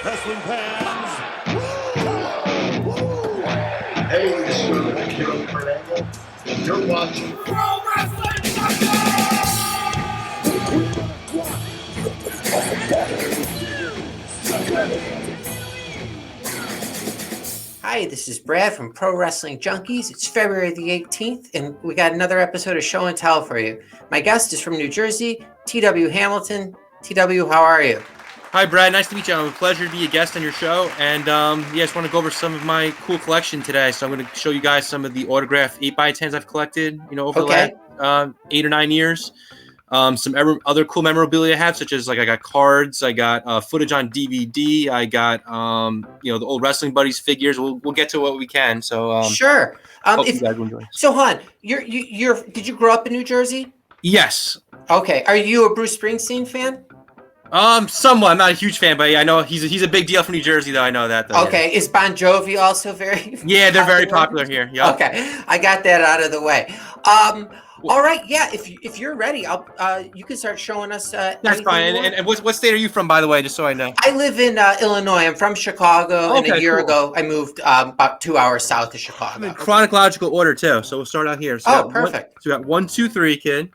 wrestling fans. Hey, this is Kiro Fernando, and you're watching Pro Wrestling Hi, this is Brad from Pro Wrestling Junkies. It's February the 18th, and we got another episode of Show and Tell for you. My guest is from New Jersey, TW Hamilton. TW, how are you? Hi, Brad. Nice to meet you. It's a pleasure to be a guest on your show. And I just want to go over some of my cool collection today. So I'm going to show you guys some of the autographed 8x10s I've collected, over the last 8 or 9 years. Some other cool memorabilia I have, such as I got cards, I got footage on DVD, I got the old Wrestling Buddies figures. We'll get to what we can. So sure. Hope you guys will enjoy. So, hon, did you grow up in New Jersey? Yes. Okay. Are you a Bruce Springsteen fan? Somewhat. I'm not a huge fan, but yeah, I know he's a big deal for New Jersey, though. I know that. Though, okay. Yeah. Is Bon Jovi also very? Yeah, they're very popular here. Yeah. Okay, I got that out of the way. All right, yeah. If you're ready, you can start showing us. That's fine. And what state are you from, by the way, just so I know? I live in Illinois. I'm from Chicago, and a year ago I moved about 2 hours south of Chicago. I'm in chronological order too, so we'll start out here. So perfect. So we got 1, 2, 3, kid.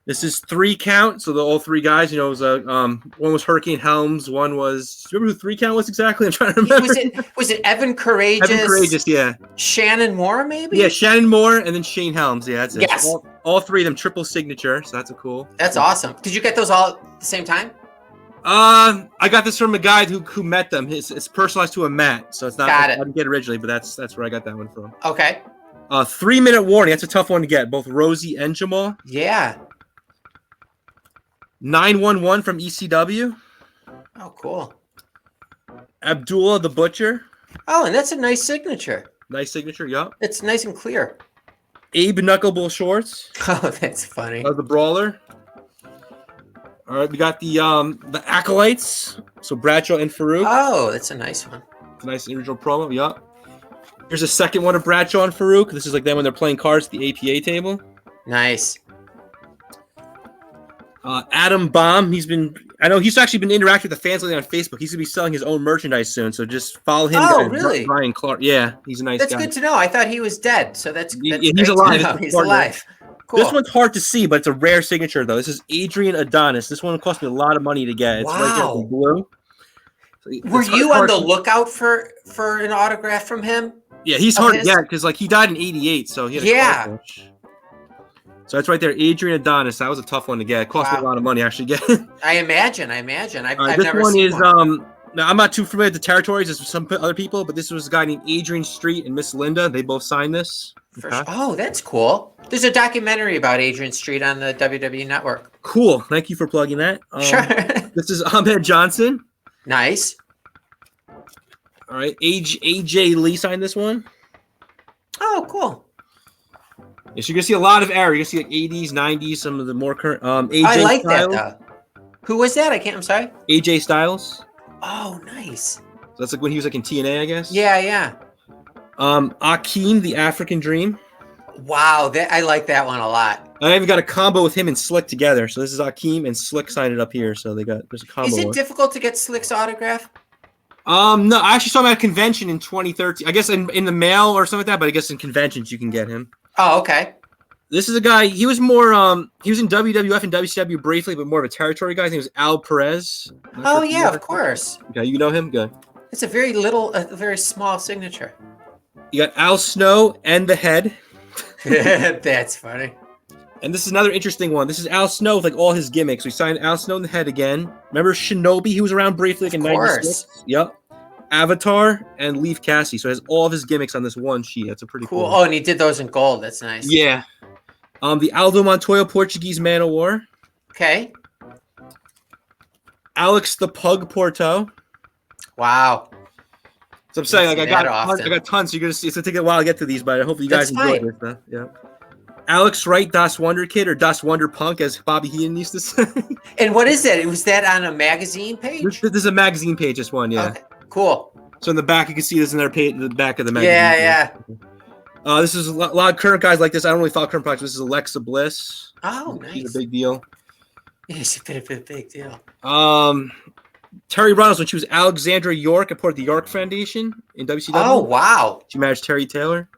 This is 3 count, so all 3 guys. It was one was Hurricane Helms, one was. Do you remember who 3 count was exactly? I'm trying to remember. Was it Evan Courageous? Evan Courageous, yeah. Shannon Moore, maybe. Yeah, Shannon Moore, and then Shane Helms. Yeah, that's it. Yes. All 3 of them triple signature, so that's a cool. That's awesome. Did you get those all at the same time? I got this from a guy who met them. It's personalized to a mat, so it's not. Got it. I didn't get it originally, but that's where I got that one from. Okay. 3-minute warning. That's a tough one to get. Both Rosie and Jamal. Yeah. 911 from ECW. Oh, cool. Abdullah the Butcher. Oh, and that's a nice signature. Nice signature, yup. It's nice and clear. Abe Knuckleball Shorts. Oh, that's funny. The Brawler. All right, we got the Acolytes. So Bradshaw and Farouk. Oh, that's a nice one. It's a nice original promo, yup. Here's a second one of Bradshaw and Farouk. This is like them when they're playing cards at the APA table. Nice. Adam Baum, I know he's actually been interacting with the fans lately on Facebook. He's gonna be selling his own merchandise soon, so just follow him. Oh, really? Brian Clark. Yeah, he's a nice guy. That's good to know. I thought he was dead, so that's he's alive. He's alive. Cool. This one's hard to see, but it's a rare signature though. This is Adrian Adonis. This one cost me a lot of money to get. It's right there in blue. So were you on the lookout for an autograph from him? Yeah, he's hard to get because he died in '88, so he had a So that's right there, Adrian Adonis. That was a tough one to get. It cost me a lot of money actually get. I imagine. I've this never one seen is one. Now I'm not too familiar with the territories as some other people, but this was a guy named Adrian Street and Miss Linda. They both signed this. Oh, that's cool. There's a documentary about Adrian Street on the WWE Network. Cool. Thank you for plugging that. Sure. This is Ahmed Johnson. Nice. All right. AJ Lee signed this one. Oh, cool. Yes, you're gonna see a lot of error. You're gonna see 80s, 90s, some of the more current. AJ I like Styles. that though. Who was that? I'm sorry. AJ Styles. Oh, nice. So that's when he was in TNA, I guess. Yeah. Akeem, the African Dream. Wow, I like that one a lot. I even got a combo with him and Slick together. So this is Akeem and Slick signed it up here. So there's a combo. Is it difficult to get Slick's autograph? No, I actually saw him at a convention in 2013. I guess in the mail or something like that, but I guess in conventions you can get him. Oh, okay. This is a guy. He was more. He was in WWF and WCW briefly, but more of a territory guy. His name was Al Perez. Oh yeah, of course. Okay, you know him. Good. It's a very small signature. You got Al Snow and the Head. That's funny. And this is another interesting one. This is Al Snow with all his gimmicks. We signed Al Snow in the Head again. Remember Shinobi? He was around briefly in '96. Yep. Avatar and Leaf Cassie. So it has all of his gimmicks on this one sheet. That's a pretty cool. Oh, and he did those in gold. That's nice. Yeah. The Aldo Montoya Portuguese Man of War. Okay. Alex the Pug Porto. Wow. So I'm saying I got tons. So you're gonna see. It's gonna take a while to get to these, but I hope you guys enjoy this. Yeah. Alex Wright, Das Wonder Kid, or Das Wonder Punk, as Bobby Heenan used to say. And what is that? Was that on a magazine page? This is a magazine page. This one, yeah. Okay, cool. So in the back, you can see this in their page, the back of the magazine. Yeah. This is a lot of current guys like this. I don't really follow current products. This is Alexa Bliss. Oh, nice. She's a big deal. Yeah, she's been a big deal. Terry Runnels when she was Alexandra York, a part of the York Foundation in WCW. Oh, wow. She managed Terry Taylor.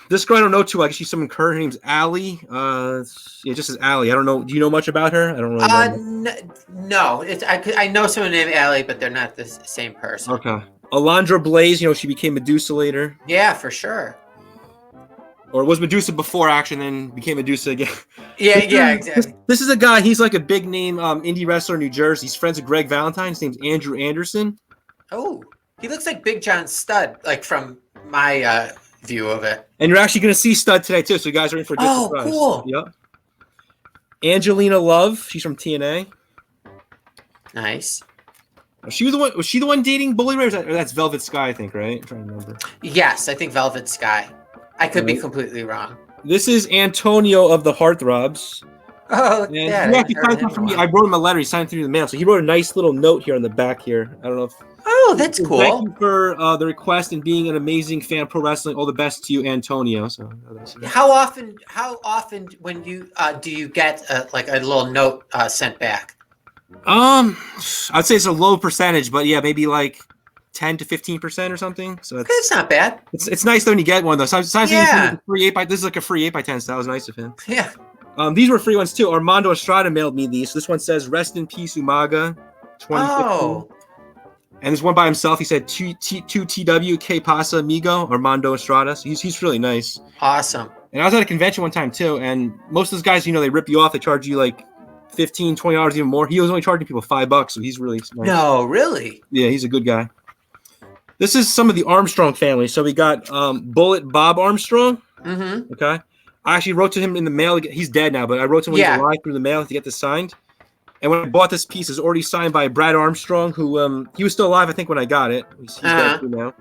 This girl I don't know too. I guess she's someone Her name's Allie. Yeah, just as Allie. I don't know. Do you know much about her? I don't really know. No. I know someone named Allie, but they're not the same person. Okay. Alondra Blaze, she became Medusa later. Yeah, for sure. Or was Medusa before action, then became Medusa again. Yeah, exactly. This is a guy, he's like a big name indie wrestler in New Jersey. He's friends with Greg Valentine. His name's Andrew Anderson. Oh, he looks like Big John Studd, like from my view of it. And you're actually going to see Studd today, too, so you guys are in for a good surprise. Cool. Yep. Angelina Love, she's from TNA. Nice. Was she the one dating Bully Ray? Or that's Velvet Sky, I think, right? I'm trying to remember. Yes, I think Velvet Sky. I could be completely wrong. This is Antonio of the Heartthrobs. Oh, and yeah. He actually signed something for me. I wrote him a letter. He signed through the mail. So he wrote a nice little note here on the back here. I don't know if. Oh, that's cool. Thank you for the request and being an amazing fan of pro wrestling. All the best to you, Antonio. So. How often when you do you get like a little note sent back? I'd say it's a low percentage, but yeah, maybe like 10 to 15% or something. So that's not bad. It's nice though when you get one though. Sometimes yeah. Like free 8x. This is like a free 8x10. So that was nice of him. Yeah. These were free ones too. Armando Estrada mailed me these. So this one says "Rest in Peace, Umaga." 2015. Oh. And there's one by himself. He said 2TW K Pasa Amigo Armando Estrada. So he's really nice. Awesome. And I was at a convention one time too. And most of those guys, they rip you off. They charge you like $15, $20 even more. He was only charging people $5. So he's really nice. No, really? Yeah, he's a good guy. This is some of the Armstrong family. So we got Bullet Bob Armstrong. Mm-hmm. Okay. I actually wrote to him in the mail. He's dead now, but I wrote to him when he was alive through the mail to get this signed. And when I bought this piece, it's already signed by Brad Armstrong, who he was still alive, I think, when I got it. He's dead too now.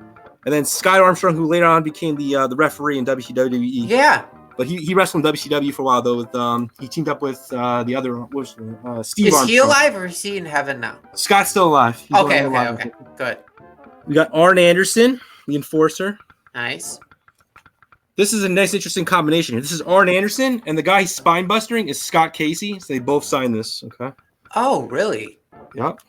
And then Scott Armstrong, who later on became the referee in WCW. Yeah. But he wrestled in WCW for a while though. With he teamed up with the other Steve. Is Armstrong. he alive or is he in heaven now? Scott's still alive. He's Okay. Good. We got Arn Anderson, the Enforcer. Nice. This is a nice, interesting combination here. This is Arn Anderson, and the guy he's spine bustering is Scott Casey. So they both signed this. Okay. Oh, really? Yep.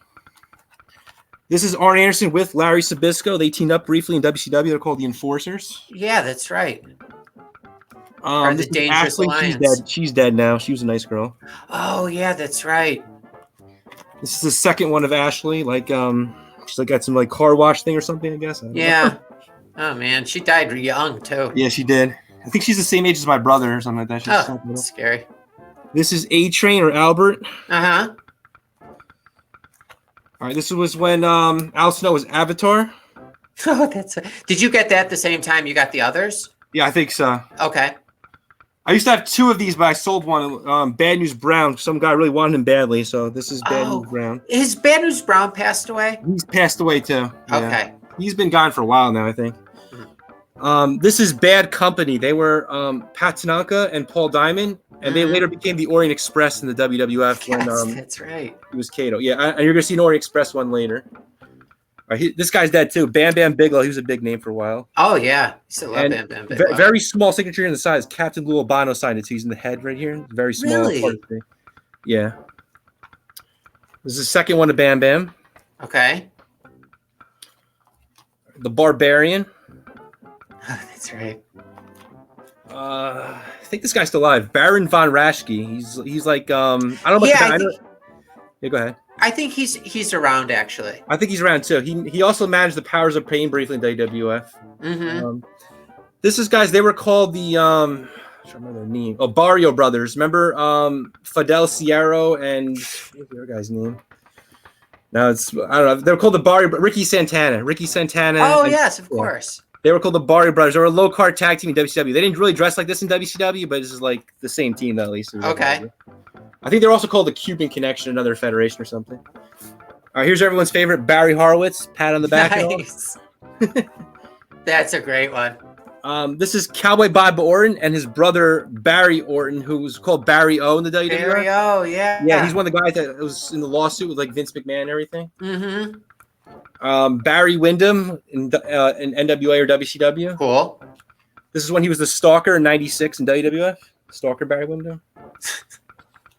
This is Arn Anderson with Larry Sabisco. They teamed up briefly in WCW. They're called the Enforcers. Yeah, that's right. The Dangerous Alliance. She's dead now. She was a nice girl. Oh, yeah, that's right. This is the second one of Ashley. Like, she's like got some like car wash thing or something, I guess. I don't know. Oh, man. She died young, too. Yeah, she did. I think she's the same age as my brother or something like that. That's scary. This is A-Train or Albert. Uh-huh. All right, this was when Al Snow was Avatar. Oh, Did you get that the same time you got the others? Yeah, I think so. Okay. I used to have two of these, but I sold one. Bad News Brown. Some guy really wanted him badly, so this is Bad News Brown. Is Bad News Brown passed away? He's passed away too. Yeah. Okay. He's been gone for a while now, I think. This is Bad Company. They were Pat Tanaka and Paul Diamond, and they later became the Orient Express in the WWF. Yes, that's right. He was Kato. Yeah, and you're going to see an Orient Express one later. All right, this guy's dead too. Bam Bam Bigelow. He was a big name for a while. Oh, yeah. Still love Bam Bam Bigelow. Very small signature in the size. Captain Lou Albano signed it too. He's in the head right here. Very small. Really? Yeah. This is the second one to Bam Bam. Okay. The Barbarian. Oh, that's right. I think this guy's still alive. Baron von Raschke. He's like I don't know much about him. Yeah, go ahead. I think he's around actually. I think he's around too. He also managed the Powers of Pain briefly in WWF. Mm-hmm. This is guys. They were called the I don't remember their name. Oh, Barrio Brothers. Remember Fidel Sierro and what's the other guy's name? No, I don't know. They're called the Barrio. Ricky Santana. Oh yes, of course. They were called the Barrio Brothers. They were a low card tag team in WCW. They didn't really dress like this in WCW, but this is like the same team at least. Okay. I think they're also called the Cuban Connection, another federation or something. All right, here's everyone's favorite, Barry Horowitz. Pat on the back. Nice. That's a great one. This is Cowboy Bob Orton and his brother Barry Orton, who was called Barry O in the WWF. Barry O, yeah. Yeah, he's one of the guys that was in the lawsuit with like Vince McMahon and everything. Mm-hmm. Barry Windham in NWA or WCW. Cool. This is when he was the Stalker in '96 in WWF. Stalker Barry Windham.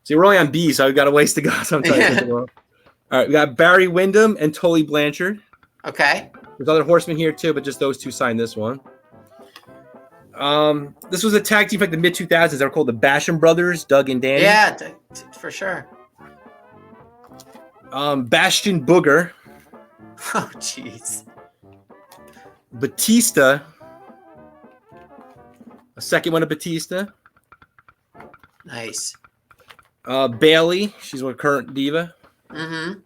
See, we're only on B, so I've got a ways to go. So I'm trying to think of all right, we got Barry Windham and Tully Blanchard. Okay. There's other horsemen here too, but just those two signed this one. This was a tag team like the mid 2000s. They were called the Basham Brothers, Doug and Danny. Yeah, for sure. Bastion Booger. Oh, jeez. Batista. A second one of Batista. Nice. Bailey. She's a current diva. Mm-hmm.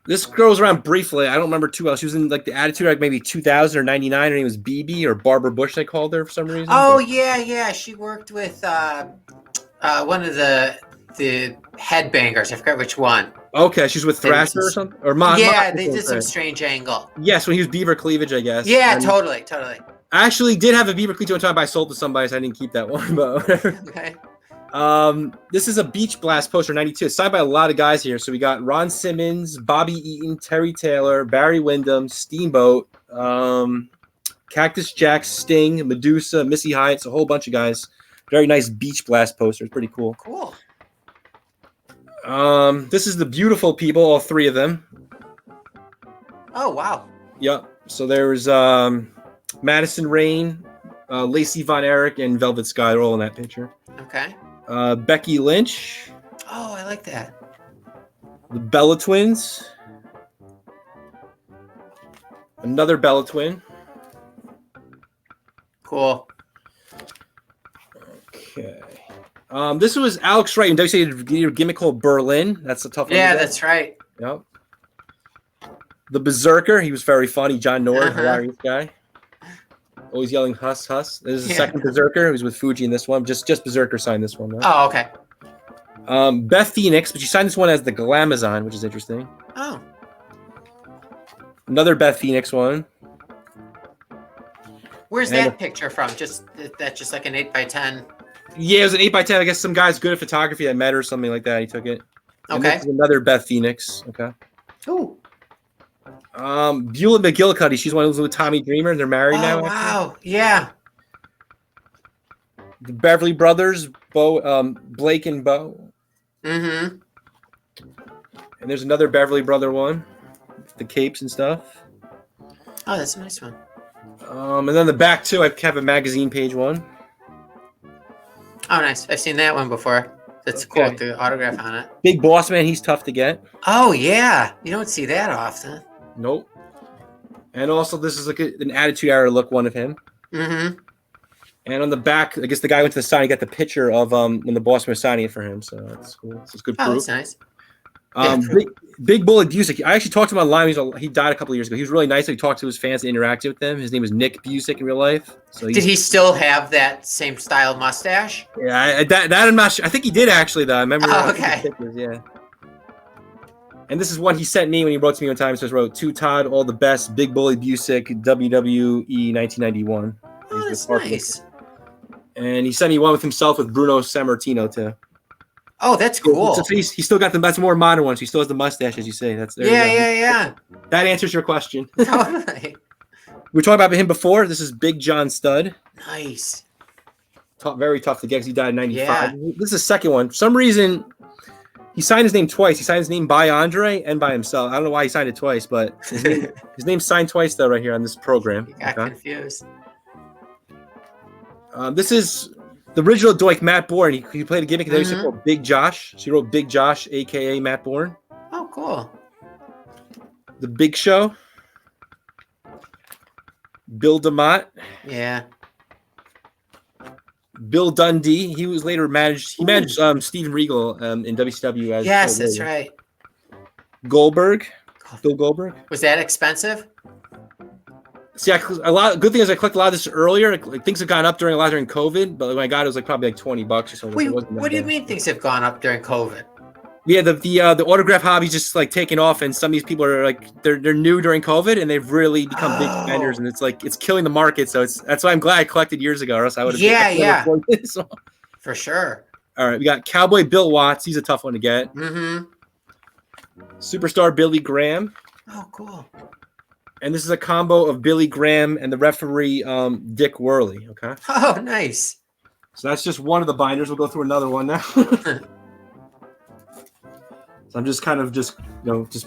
This girl was around briefly. I don't remember too well. She was in like the Attitude like maybe 2000 or 99. Her name was BB or Barbara Bush. They called her for some reason. Oh yeah. She worked with one of the headbangers. I forgot which one. Okay, she's with Thrasher or something. Or yeah, they did some strange angle. Yes, when he was Beaver Cleavage, I guess. Yeah, and totally. I actually did have a Beaver Cleavage one time, but I sold to somebody, so I didn't keep that one. But whatever. Okay. This is a Beach Blast poster, 92. It's signed by a lot of guys here. So we got Ron Simmons, Bobby Eaton, Terry Taylor, Barry Windham, Steamboat, Cactus Jack, Sting, Medusa, Missy Hyatt, a whole bunch of guys. Very nice Beach Blast poster. It's pretty cool. Cool. This is the Beautiful People, all three of them. Oh, wow. Yep. So there's Madison Rain, Lacey Von Erich, and Velvet Sky. They're all in that picture. Okay. Becky Lynch. Oh, I like that. The Bella Twins. Another Bella Twin. Cool. Okay. This was Alex Wright in WCW gimmick called Berlin. That's a tough one. Yeah, that's right. Yep. The Berserker. He was very funny. John Nord, hilarious guy. Always yelling "Huss, Huss." There's a second Berserker who's with Fuji in this one. Just Berserker signed this one. Right? Oh, okay. Beth Phoenix, but she signed this one as the Glamazon, which is interesting. Oh. Another Beth Phoenix one. Where's that picture from? That's just like an 8x10. Yeah, it was an 8x10. I guess some guy's good at photography that met her or something like that. He took it. And Okay. this is another Beth Phoenix. Okay. Ooh. Beulah McGillicuddy. She's one who's with Tommy Dreamer. They're married now. Wow. Yeah. The Beverly Brothers, Blake and Bo. Mm-hmm. And there's another Beverly Brother one. The capes and stuff. Oh, that's a nice one. And then the back two, I have a magazine page one. Oh, nice. I've seen that one before. That's cool. The autograph on it. Big Boss Man. He's tough to get. Oh, yeah. You don't see that often. Nope. And also, this is like an Attitude Era look one of him. Mm-hmm. And on the back, I guess the guy went to the sign. He got the picture of when the Boss Man was signing it for him. So that's cool. This is good proof. Oh, that's nice. Big Bully Busick. I actually talked to him online. He died a couple of years ago. He was really nice. He talked to his fans and interacted with them. His name was Nick Busick in real life. So did he still have that same style mustache? Yeah, that I'm not sure. I think he did actually though. I remember. Oh, okay. Pictures, yeah. And this is one he sent me when he wrote to me one time. So he wrote, "To Todd, all the best, Big Bully Busick, WWE 1991." Oh, that's nice. And he sent me one with himself with Bruno Sammartino too. Oh, that's cool. So he's still got that's a more modern one. So he still has the mustache, as you say. Yeah. That answers your question. Totally. We were talking about him before. This is Big John Studd. Nice. Very tough to get because he died in 95. Yeah. This is the second one. For some reason, he signed his name twice. He signed his name by Andre and by himself. I don't know why he signed it twice, but his name's signed twice, though, right here on this program. You got confused. This is the original Doink, Matt Bourne. He played a gimmick that used to call Big Josh. So he wrote Big Josh, a.k.a. Matt Bourne. Oh, cool. The Big Show. Bill DeMott. Yeah. Bill Dundee. He was later managed. He managed Steven Regal in WCW. As yes, that's right. Goldberg. Bill Goldberg. Was that expensive? See, good thing is I collected a lot of this earlier. Like, things have gone up during COVID, but when I got it, was like probably like $20 or something. Wait, what do you mean things have gone up during COVID? Yeah, the autograph hobby's just like taking off, and some of these people are like they're new during COVID, and they've really become big spenders, and it's killing the market. So that's why I'm glad I collected years ago, or else I would have. Yeah. For sure. All right, we got Cowboy Bill Watts. He's a tough one to get. Mm-hmm. Superstar Billy Graham. Oh, cool. And this is a combo of Billy Graham and the referee Dick Worley. Okay. Oh, nice. So that's just one of the binders. We'll go through another one now. I'm just kind of just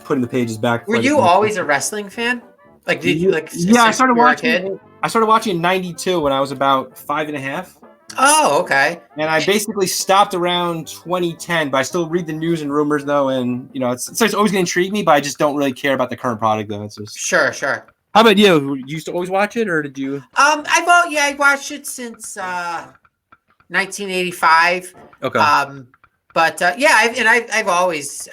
putting the pages back. Were you always a wrestling fan? Like, did you like? Yeah, I started watching. I started watching in '92 when I was about 5.5. Oh, okay. And I basically stopped around 2010, but I still read the news and rumors though, and it's always gonna intrigue me, but I just don't really care about the current product though. It's just sure. How about you? You used to always watch it, or did you? I watched it since 1985. Okay. But I've always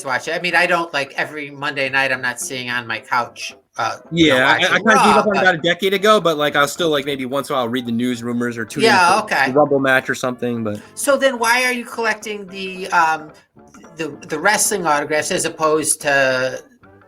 watched it. I mean, I don't like every Monday night. I'm not sitting on my couch. I kind of gave up on about a decade ago, but like I'll still like maybe once in a while read the news rumors or tune in okay. the Rumble match or something. But so then, why are you collecting the wrestling autographs as opposed to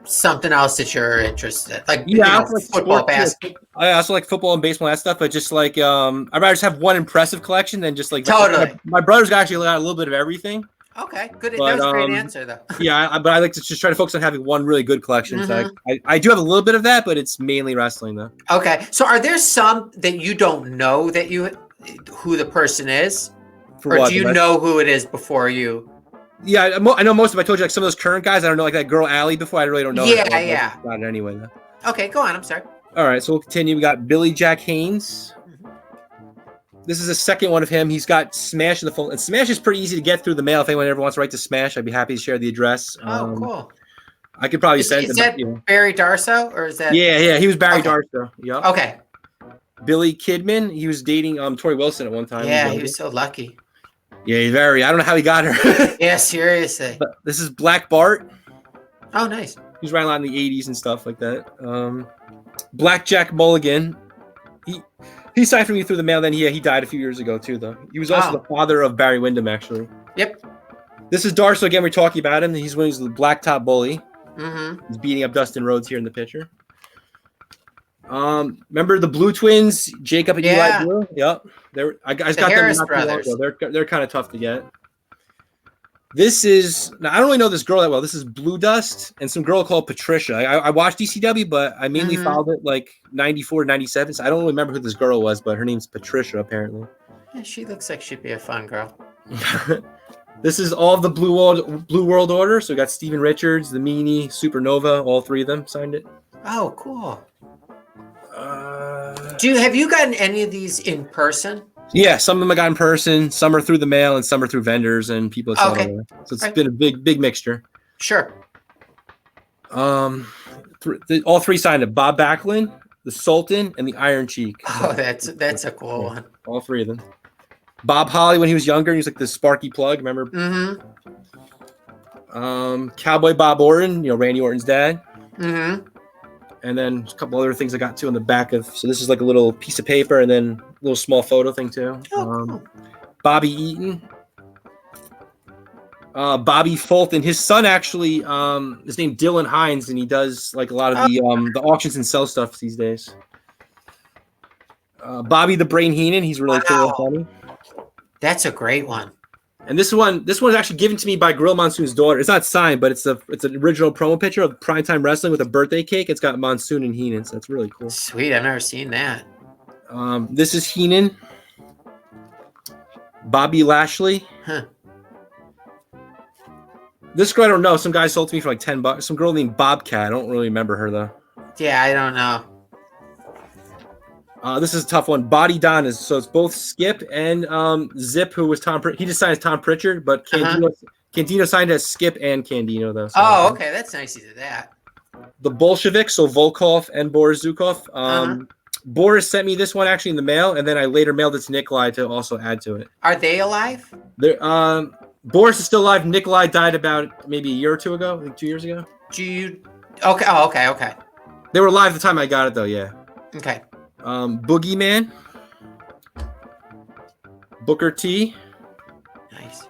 something else that you're interested in? Like I also like football, basketball. I also like football and baseball and that stuff, but just like I'd rather just have one impressive collection than just like totally. My brother's actually got a little bit of everything. Okay, good. That was a great answer, though. But I like to just try to focus on having one really good collection. Mm-hmm. So I do have a little bit of that, but it's mainly wrestling, though. Okay, so are there some that you don't know who the person is, or do you know who it is before you? Yeah, I know most of them. I told you like some of those current guys. I don't know, like that girl Allie before. I really don't know. Yeah. Got it anyway, though. Okay, go on. I'm sorry. All right, so we'll continue. We got Billy Jack Haynes. This is the second one of him. He's got Smash in the phone. And Smash is pretty easy to get through the mail. If anyone ever wants to write to Smash, I'd be happy to share the address. Oh, cool. I could probably send Is that Barry Darso, or is that? Yeah. He was Barry Darso. Yeah. Okay. Billy Kidman. He was dating Tori Wilson at one time. Yeah, he was so lucky. Yeah, he's very. I don't know how he got her. Yeah, seriously. But this is Black Bart. Oh, nice. He was riding a lot in the '80s and stuff like that. Blackjack Mulligan. He signed for me through the mail. Then he died a few years ago too, though. He was also the father of Barry Windham, actually. Yep. This is Darso again. We're talking about him. He's when he's the Blacktop Bully. Mm-hmm. He's beating up Dustin Rhodes here in the picture. Remember the Blue Twins, Jacob and Eli Blue? Yep. I got Harris them. Brothers. They're kind of tough to get. This is now I don't really know this girl that well. This is Blue Dust and some girl called Patricia. I watched ECW, but I mainly followed it like 94, 97. So I don't really remember who this girl was, but her name's Patricia apparently. Yeah, she looks like she'd be a fun girl. This is all of the Blue World Order. So we got Steven Richards, the Meanie, Supernova, all three of them signed it. Oh, cool. Have you gotten any of these in person? Yeah, some of them I got in person. Some are through the mail, and some are through vendors and people. Okay. So it's been a big mixture. Sure. All three signed it: Bob Backlund, the Sultan, and the Iron Cheek. Oh, that's a cool one. All three of them. Bob Holly when he was younger, he was like the Sparky Plug. Remember? Mm-hmm. Cowboy Bob Orton, Randy Orton's dad. Mm-hmm. And then a couple other things I got too on the back of. So this is like a little piece of paper and then a little small photo thing too. Oh, cool. Bobby Eaton. Bobby Fulton. His son actually is named Dylan Hines, and he does like a lot of the auctions and sell stuff these days. Bobby the Brain Heenan. He's really cool and funny. That's a great one. And this one is actually given to me by Gorilla Monsoon's daughter. It's not signed, but it's an original promo picture of Primetime Wrestling with a birthday cake. It's got Monsoon and Heenan, so that's really cool. Sweet, I've never seen that. This is Heenan. Bobby Lashley. Huh. This girl I don't know. Some guy sold to me for like $10. Some girl named Bobcat. I don't really remember her though. Yeah, I don't know. This is a tough one. Body Don is so it's both Skip and Zip, who was Tom. He just signed as Tom Pritchard, but Candino signed as Skip and Candino though. So, okay, that's nice to do that. The Bolsheviks, so Volkov and Boris Zukov. Boris sent me this one actually in the mail, and then I later mailed it to Nikolai to also add to it. Are they alive? They're, Boris is still alive. Nikolai died about maybe a year or two ago, like 2 years ago. Okay. Oh, okay. They were alive at the time I got it though. Yeah. Okay. Boogeyman, Booker T. Nice.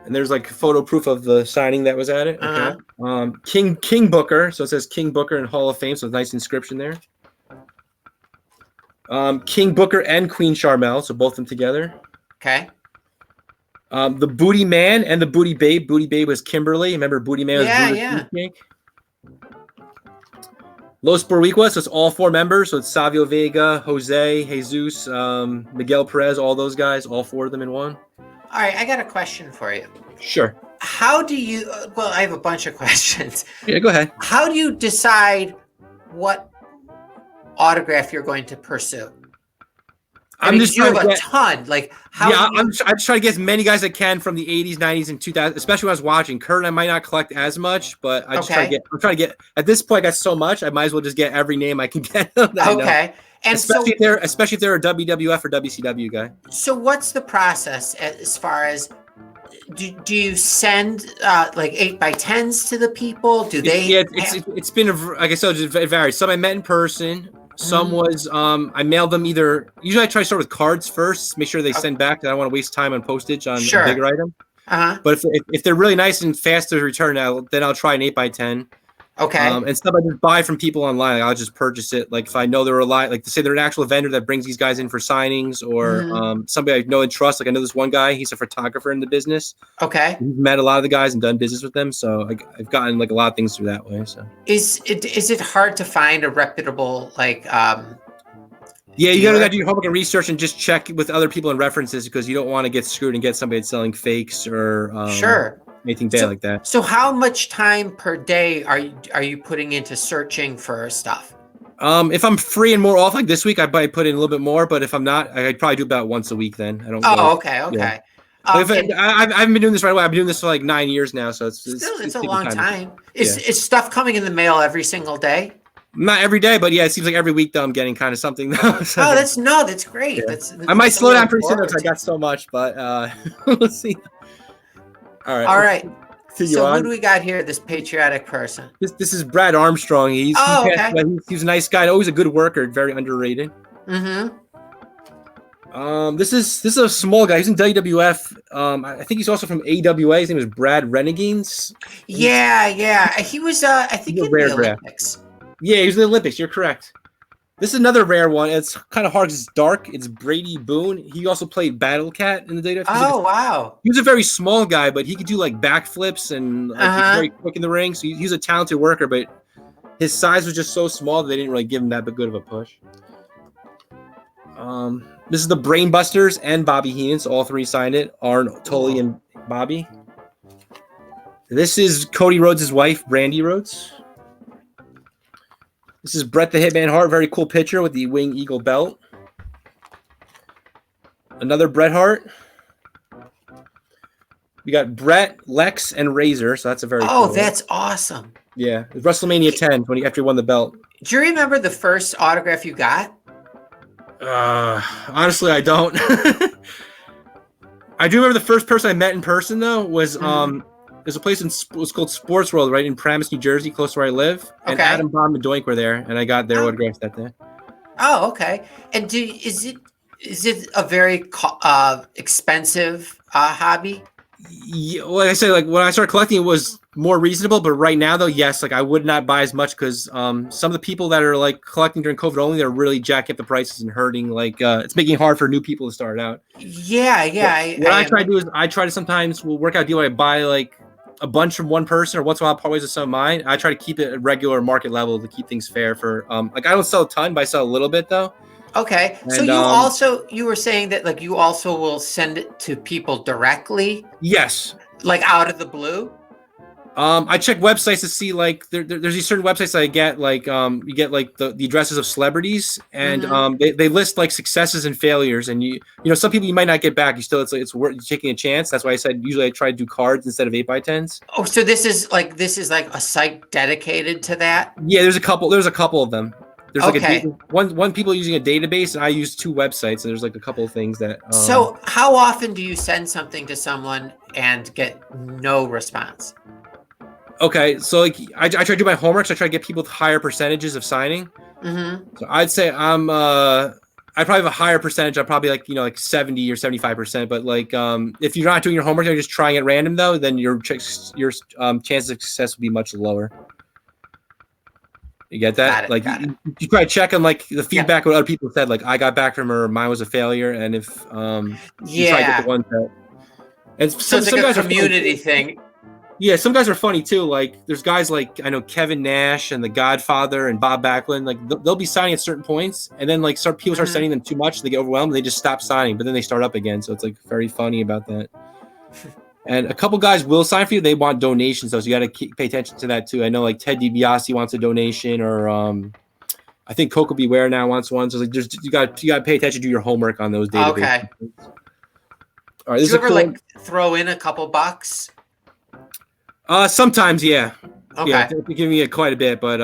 And there's like photo proof of the signing that was at it. Okay. King Booker, so it says King Booker in Hall of Fame, so a nice inscription there. King Booker and Queen Charmel, so both of them together. Okay. The Booty Man and the Booty Babe. Booty Babe was Kimberly. Remember Booty Man was yeah. Los Boricuas, so it's all four members. So it's Savio Vega, Jose, Jesus, Miguel Perez, all those guys, all four of them in one. All right, I got a question for you. Sure. how do you? Well, I have a bunch of questions. Yeah, go ahead. How do you decide what autograph you're going to pursue? I'm just you trying have to a get. ton. Like how? Yeah, do you, I'm just trying to get as many guys as I can from the 80s, 90s, and 2000s, especially when I was watching. Kurt, I might not collect as much, but I just try to get. I'm trying to get. At this point, I got so much, I might as well just get every name I can get. Okay, and especially if they're a WWF or WCW guy. So what's the process as far as? Do you send like 8x10s to the people? Do they? Yeah, it's been like I said, it varies. Some I met in person. Some was I mailed them either. Usually I try to start with cards first, make sure they send back. I don't want to waste time on postage on a bigger item. But if they're really nice and fast to return, then I'll try an 8x10. Okay. And stuff I just buy from people online. Like I'll just purchase it. Like if I know they're like to say they're an actual vendor that brings these guys in for signings, or somebody I know and trust. Like I know this one guy. He's a photographer in the business. Okay. He's met a lot of the guys and done business with them. So I've gotten like a lot of things through that way. So is it hard to find a reputable like? Yeah, you gotta do your homework and research and just check with other people and references, because you don't want to get screwed and get somebody that's selling fakes or anything bad like that. So how much time per day are you putting into searching for stuff? If I'm free and more off, like this week, I might put in a little bit more. But if I'm not, I'd probably do about once a week. Then I don't. Okay. Yeah. I haven't been doing this right away. I've been doing this for like 9 years now, so it's a long time. Is stuff coming in the mail every single day? Not every day, but yeah, it seems like every week though I'm getting kind of something. That's great. Yeah. That's I might slow down pretty soon because I got so much, but let's see. All right. So who do we got here? This patriotic person. This is Brad Armstrong. He's a nice guy, always a good worker, very underrated. This is a small guy. He's in WWF. I think he's also from AWA. His name is Brad Renegades. Yeah. He was I think in the Olympics. Yeah, he was in the Olympics. You're correct. This is another rare one. It's kind of hard because it's dark. It's Brady Boone. He also played Battle Cat in the WWF. Wow. He was a very small guy, but he could do like backflips and he's very quick in the ring. So he's a talented worker, but his size was just so small that they didn't really give him that good of a push. This is the Brainbusters and Bobby Heenan. So all three signed it. Arn, Tully, and Bobby. This is Cody Rhodes' wife, Brandy Rhodes. This is Bret the Hitman Hart. Very cool picture with the Wing Eagle belt. Another Bret Hart. We got Bret, Lex, and Razor. So that's a very cool that's awesome. Yeah. It was WrestleMania 10 after he won the belt. Do you remember the first autograph you got? Honestly, I don't. I do remember the first person I met in person though was there's a place it was called Sports World right in Paramus, New Jersey, close to where I live. And Adam Bomb and Doink were there, and I got their autographs that day. Oh, okay. And is it a very expensive hobby? Yeah, like I said, like when I started collecting, it was more reasonable. But right now, though, yes, like I would not buy as much because some of the people that are like collecting during COVID only, they're really jacking up the prices and hurting. Like it's making it hard for new people to start out. Yeah. What I try to do is I try to sometimes we'll work out a deal where I buy like a bunch from one person, or once in a while part ways with some of mine. I try to keep it at regular market level to keep things fair. For like I don't sell a ton, but I sell a little bit though. Okay, and, so you were saying that like you also will send it to people directly? Yes. Like out of the blue? I check websites to see like there's these certain websites that I get like you get like the addresses of celebrities, and they list like successes and failures, and you know some people you might not get back. You still it's worth taking a chance. That's why I said usually I try to do cards instead of 8x10s. Oh, so this is like a site dedicated to that? Yeah, there's a couple of them. There's like one people using a database, and I use 2 websites, and there's like a couple of things that. So how often do you send something to someone and get no response? Okay, so like I try to do my homework. So I try to get people with higher percentages of signing. So I'd say I probably have a higher percentage. I'm probably like like 70 or 75%. But like if you're not doing your homework, you're just trying at random though, then your chances of success would be much lower. You get that? You try to check on like the feedback what other people said. Like I got back from her, mine was a failure, and if you try to get the ones that. And so it's like a community thing. Yeah, some guys are funny too. Like there's guys like I know Kevin Nash and The Godfather and Bob Backlund. Like they'll be signing at certain points, and then like people start sending them too much, they get overwhelmed, they just stop signing, but then they start up again. So it's like very funny about that. And a couple guys will sign for you. They want donations, though, so you got to pay attention to that too. I know like Ted DiBiase wants a donation, or I think Coco Beware now wants one. So like, you got to pay attention, do your homework on those databases. Okay. All right. Do you ever like throw in a couple bucks? Sometimes, yeah. Okay. Yeah, they give me quite a bit, but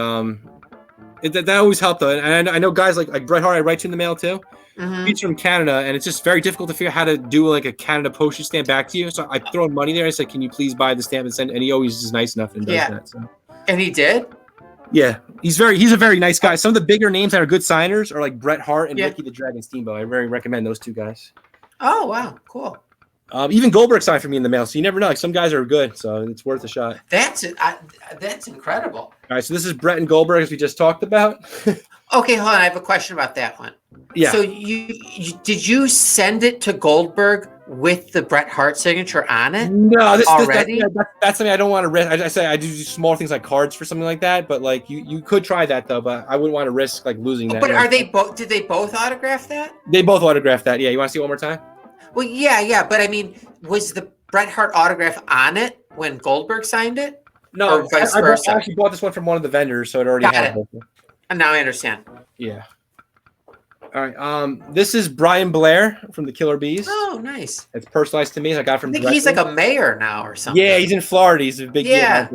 that always helped though. And I know guys like Bret Hart, I write to in the mail too. Mm-hmm. He's from Canada, and it's just very difficult to figure out how to do like a Canada postage stamp back to you. So I throw in money there. I said, "Can you please buy the stamp and send?" And he always is nice enough and does that. So. And he did. Yeah, he's a very nice guy. Some of the bigger names that are good signers are like Bret Hart and Ricky the Dragon Steamboat. I very recommend those two guys. Oh wow, cool. Even Goldberg signed for me in the mail, so you never know. Like some guys are good, so it's worth a shot. That's it. That's incredible. All right, so this is Bret and Goldberg, as we just talked about. Okay, hold on. I have a question about that one. Yeah. So did you send it to Goldberg with the Bret Hart signature on it? No, that's something I don't want to risk. I say I do small things like cards for something like that, but like you could try that though. But I wouldn't want to risk like losing that. But are they both? Did they both autograph that? They both autographed that. Yeah, you want to see it one more time? Well, yeah. But I mean, was the Bret Hart autograph on it when Goldberg signed it? No, or vice versa? I actually bought this one from one of the vendors, so it already had it. And now I understand. Yeah. All right. This is Brian Blair from the Killer Bees. Oh, nice. It's personalized to me. I got it from. I think he's like a mayor now or something. Yeah, he's in Florida. He's a big. Yeah.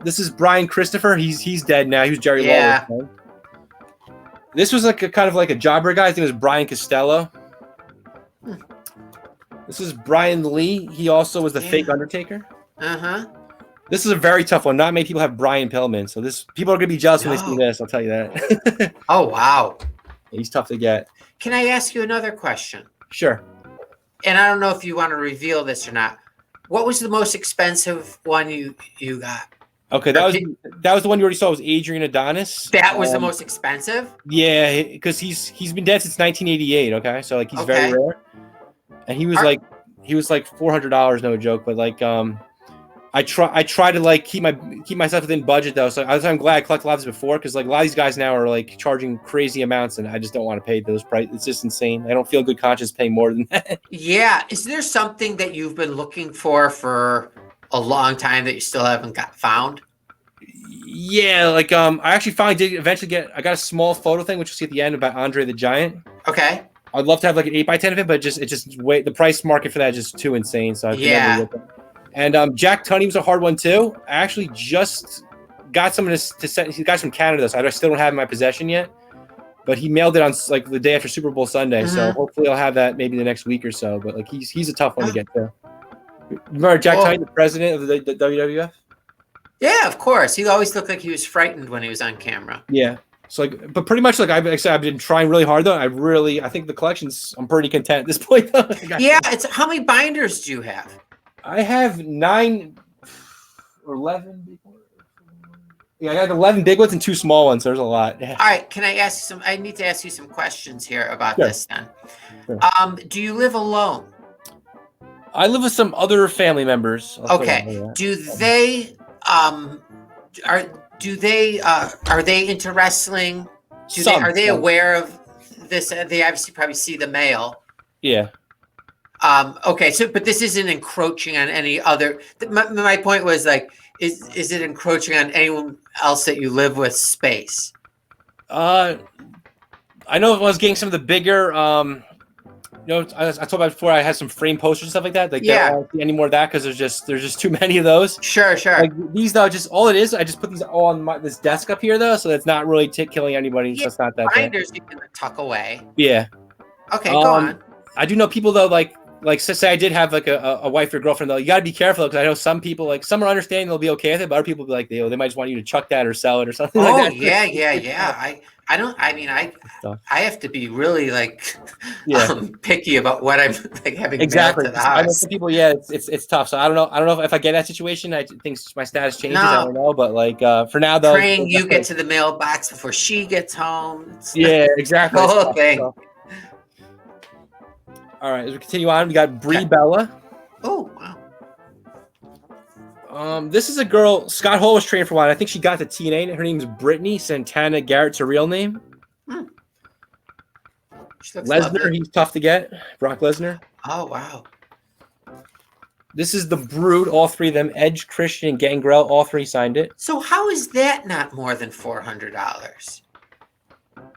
This is Brian Christopher. He's dead now. He was Jerry Lawler's son. This was like a kind of like a jobber guy. I think it was Brian Costello. This is Brian Lee. He also was the fake Undertaker. Uh-huh. This is a very tough one. Not many people have Brian Pillman, so people are gonna be jealous when they see this. I'll tell you that. Oh wow. He's tough to get. Can I ask you another question? Sure. And I don't know if you want to reveal this or not. What was the most expensive one you got? Okay, that was the one you already saw. Was Adrian Adonis? That was the most expensive. Yeah, because he's been dead since 1988. Okay, so like he's very rare, and he was like $400, no joke. But like I try to like keep myself within budget though. So I'm glad I collected a lot of this before, because like a lot of these guys now are like charging crazy amounts, and I just don't want to pay those prices. It's just insane. I don't feel good conscience paying more than that. Yeah. Is there something that you've been looking for a long time that you still haven't found? Yeah, like I actually finally did eventually I got a small photo thing, which you'll see at the end, about Andre the Giant. Okay. I'd love to have like an 8x10 of it, but the price market for that is just too insane. So and Jack Tunney was a hard one too. I actually just got someone to send. He got from Canada, so I still don't have it in my possession yet. But he mailed it on like the day after Super Bowl Sunday, so hopefully I'll have that maybe the next week or so. But like he's a tough one to get to. Remember Jack Tunney, the president of the WWF? Yeah, of course. He always looked like he was frightened when he was on camera. Yeah. So like, but pretty much like I've been trying really hard though. I think the collection's. I'm pretty content at this point though. Yeah, it's how many binders do you have? I have 9 or 11 big ones. Yeah, I got 11 big ones and 2 small ones. There's a lot. Yeah. All right, can I ask you I need to ask you some questions here about this then. Sure. Do you live alone? I live with some other family members. Okay. Do they are they into wrestling? Are they aware of this? They obviously probably see the mail. Yeah. Okay, but this isn't encroaching on any other. My point was like, is it encroaching on anyone else that you live with space? I know if I was getting some of the bigger, I told about before, I had some frame posters and stuff like that. Like, I don't see any more of that because there's just too many of those. Sure. Like these though, just all it is, I just put these all on this desk up here though, so it's not really killing anybody. Yeah, so it's not that binders you can tuck away. Yeah. Okay, go on. I do know people though, like say I did have like a wife or girlfriend though. You got to be careful because I know some people, like some are understanding, they'll be okay with it, but other people be like they might just want you to chuck that or sell it or something like that. Yeah. I have to be really like picky about what I'm like having exactly. mailed to the house. I know some people, it's tough. So I don't know if I get that situation, I think my status changes. No. I don't know, but like for now though, praying you get to the mailbox before she gets home. Yeah, exactly. The whole thing. So. All right, as we continue on, we got Brie Bella. Oh, wow. This is a girl Scott Hall was training for a while. I think she got to TNA. Her name's Brittany Santana Garrett's her real name. Lesnar, he's tough to get. Brock Lesnar. Oh, wow. This is the Brood. All three of them. Edge, Christian, and Gangrel. All three signed it. So how is that not more than $400?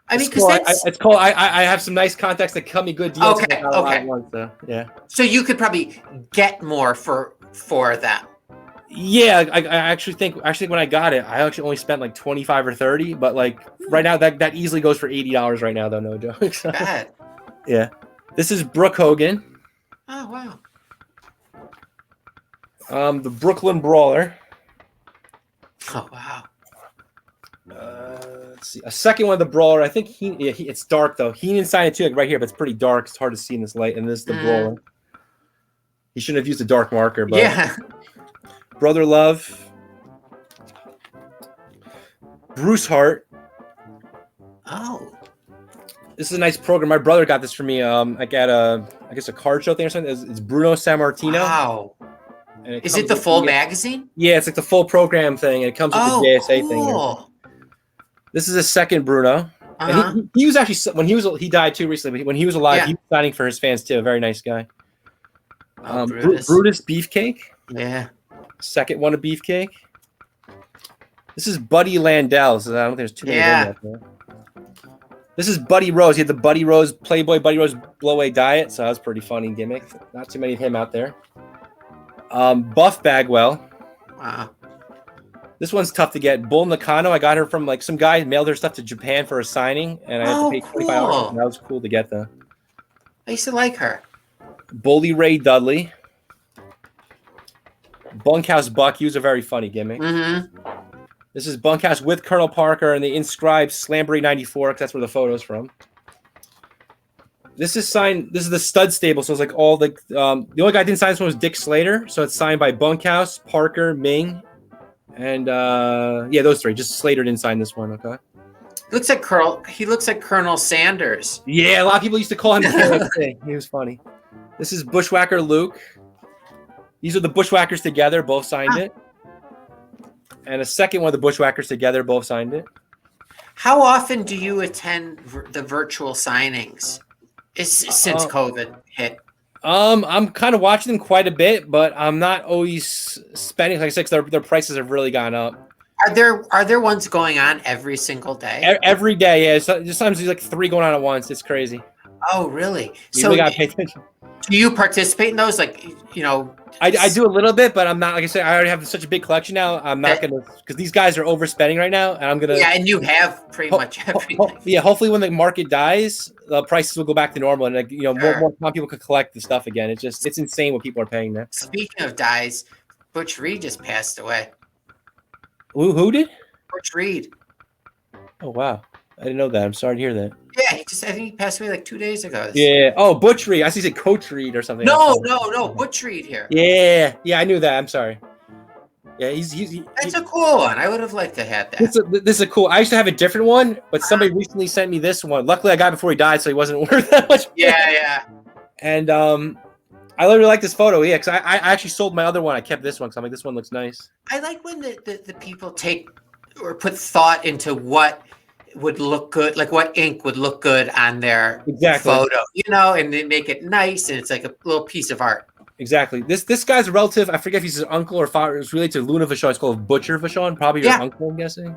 I mean, It's because cool. that's It's cool. I have some nice contacts that cut me good deals. Okay, Not a lot okay. at once, so, yeah. so you could probably get more for them. Yeah, I actually think when I got it, I actually only spent like 25 or 30, but like right now that easily goes for $80 right now though, no joke. So, Bad. yeah. This is Brooke Hogan. Oh wow. The Brooklyn Brawler. Oh wow. Let's see. A second one of the Brawler. I think it's dark though. He didn't sign it too, like right here, but it's pretty dark. It's hard to see in this light. And this is the Brawler. He shouldn't have used a dark marker, but Yeah. Brother Love. Bruce Hart. Oh. This is a nice program. My brother got this for me. Like at a card show thing or something. It's Bruno Sammartino. Wow. And Is it the full magazine? Yeah, it's like the full program thing, and it comes with the JSA thing. Cool. This is a second Bruno. And he was actually he died too recently, but when he was alive, he was signing for his fans too. A very nice guy. Brutus Beefcake. Yeah. Second one of Beefcake. This is Buddy Landell. So I don't think there's too many. Out there. This is Buddy Rose. He had the Buddy Rose Playboy Buddy Rose Blowaway diet, so that was a pretty funny gimmick. Not too many of him out there. Buff Bagwell. Wow. This one's tough to get. Bull Nakano. I got her from like some guy mailed her stuff to Japan for a signing, and I had to pay $25. Cool. That was cool to get though. I used to like her. Bully Ray Dudley. Bunkhouse Buck. He was a very funny gimmick. Mm-hmm. This is Bunkhouse with Colonel Parker and the inscribed Slamboree 94, because that's where the photo's from. This is signed. This is the stud stable, so it's like all the only guy that didn't sign this one was Dick Slater. So it's signed by Bunkhouse, Parker, Ming, and those three. Just Slater didn't sign this one. Okay. He looks like Colonel Sanders. Yeah, a lot of people used to call him the KFC. He was funny. This is Bushwhacker Luke. These are the Bushwhackers together. Both signed it. And a second one of the Bushwhackers together. Both signed it. How often do you attend the virtual signings? Since COVID hit. I'm kind of watching them quite a bit, but I'm not always spending. Like I said, their prices have really gone up. Are there ones going on every single day? Every day, yeah. So sometimes there's like 3 going on at once. It's crazy. Oh, really? So we gotta pay attention. Do you participate in those? Like, you know, I do a little bit, but I'm not. Like I said, I already have such a big collection now. I'm not gonna, because these guys are overspending right now, and I'm gonna. Yeah, and you have pretty much everything. Yeah, hopefully when the market dies, the prices will go back to normal, and more people could collect the stuff again. It's insane what people are paying now. Speaking of dies, Butch Reed just passed away. Who did? Butch Reed. Oh wow, I didn't know that. I'm sorry to hear that. Yeah, I think he passed away like 2 days ago. Yeah. Oh, Butch Reed. I see he said Coach Reed or something. No, Butch Reed here. Yeah, I knew that. I'm sorry. Yeah, That's a cool one. I would have liked to have that. This is a cool. I used to have a different one, but somebody recently sent me this one. Luckily, I got it before he died, so he wasn't worth that much. Yeah. And I really like this photo. Yeah, because I actually sold my other one. I kept this one because I'm like, this one looks nice. I like when the people take or put thought into what would look good, like what ink would look good on their photo, and they make it nice, and it's like a little piece of art. Exactly. This guy's a relative. I forget if he's his uncle or father. It's related to Luna Vachon. It's called Butcher Vachon. Probably your uncle, I'm guessing.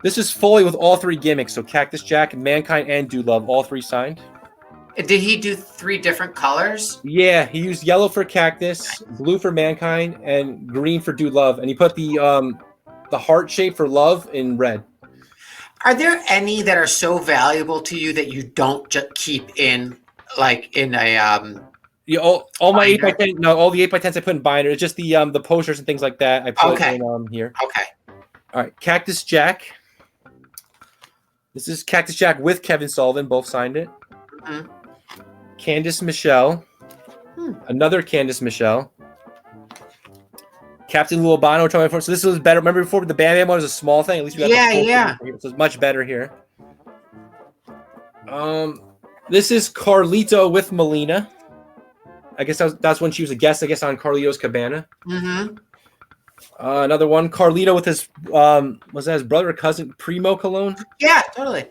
This is Foley with all 3 gimmicks. So Cactus Jack, Mankind, and Dude Love, all 3 signed. Did he do 3 different colors? Yeah, he used yellow for Cactus, blue for Mankind, and green for Dude Love. And he put the heart shape for Love in red. Are there any that are so valuable to you that you don't just keep in, like in a all my 8x10, no, all the 8x10s I put in binder. It's just the posters and things like that I put in here. Okay. All right, Cactus Jack. This is Cactus Jack with Kevin Sullivan. Both signed it. Mm-hmm. Candice Michelle. Another Candice Michelle. Captain Luabano. So this was better. Remember before the Bam Bam one was a small thing? At least we got the full thing. So it's much better here. This is Carlito with Melina. I guess that's when she was a guest, I guess, on Carlito's Cabana. Mm-hmm. Another one, Carlito with his was that his brother or cousin, Primo Cologne? Yeah, totally.